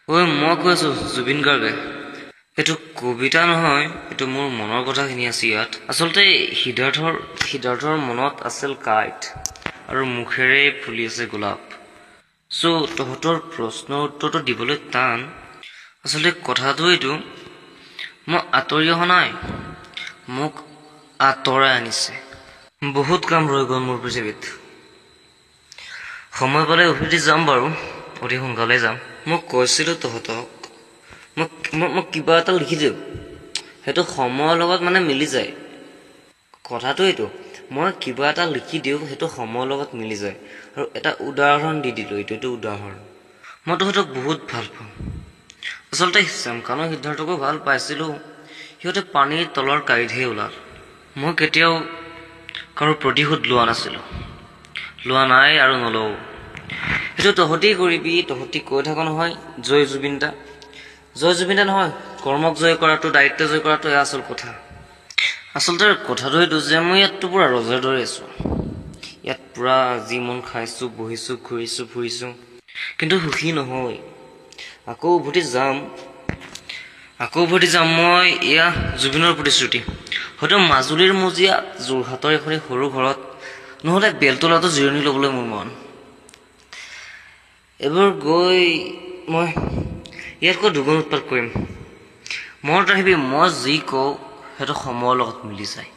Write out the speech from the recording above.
ঐ মই কৈ আছো জুবিন গাৰ্গে এইটো কবিতা নহয়, এইটো মোৰ মনৰ কথাখিনি আছে ইয়াত। আচলতে সিদ্ধাৰ্থৰ মনত আছিল কাইট আৰু মুখেৰে ফুলি আছে গোলাপ। চ' তহঁতৰ প্ৰশ্নৰ উত্তৰটো দিবলৈ টান। আচলতে কথাটো এইটো, মই আঁতৰি অহা নাই, মোক আঁতৰাই আনিছে। বহুত কাম ৰৈ গ'ল মোৰ পৃথিৱীত। সময় পালে উভতি যাম বাৰু, অতি সোনকালে যাম। মই কৈছিলো তহঁতক মোক কিবা এটা লিখি দিওঁ, সেইটো সময়ৰ লগত মিলি যায়। কথাটো এইটো, মই কিবা এটা লিখি দিওঁ, সেইটো সময়ৰ লগত মিলি যায়। আৰু এটা উদাহৰণ দি দিলো, এইটো উদাহৰণ। মই তহঁতক বহুত ভাল পাওঁ। আচলতে শ্যামকানু সিদ্ধাৰ্থকো ভাল পাইছিলো, সিহঁতে পানীৰ তলৰ কাঁইটহে ওলাল। মই কেতিয়াও কাৰো প্ৰতিশোধ লোৱা নাছিলো, লোৱা নাই আৰু নলওঁ। সেইটো তহঁতি কৰিবি, তহঁতি কৈ থাক নহয় জয় জুবিনদা। জয় জুবিনদা নহয়, কৰ্মক জয় কৰাটো, দায়িত্ব জয় কৰাটো এয়া আচল কথা। আচলতে কথাটো এইটো যে মই ইয়াততো পুৰা ৰজাৰ দৰে আছো। ইয়াত পুৰা যি মন খাইছো, বহিছো, ঘূৰিছো, ফুৰিছো, কিন্তু সুখী নহয়। আকৌ উভতি যাম মই, এয়া জুবিনৰ প্ৰতিশ্ৰুতি। হয়তো মাজুলীৰ মজিয়া, যোৰহাটৰ এখনি সৰু ঘৰত, নহ'লে বেলতলাতো জিৰণি ল'বলৈ মোৰ মন। এইবাৰ গৈ মই ইয়াতকৈ দুগুণ উৎপাত কৰিম। মনত ৰাখিবি, মই যি কওঁ সেইটো সময়ৰ লগত মিলি যায়।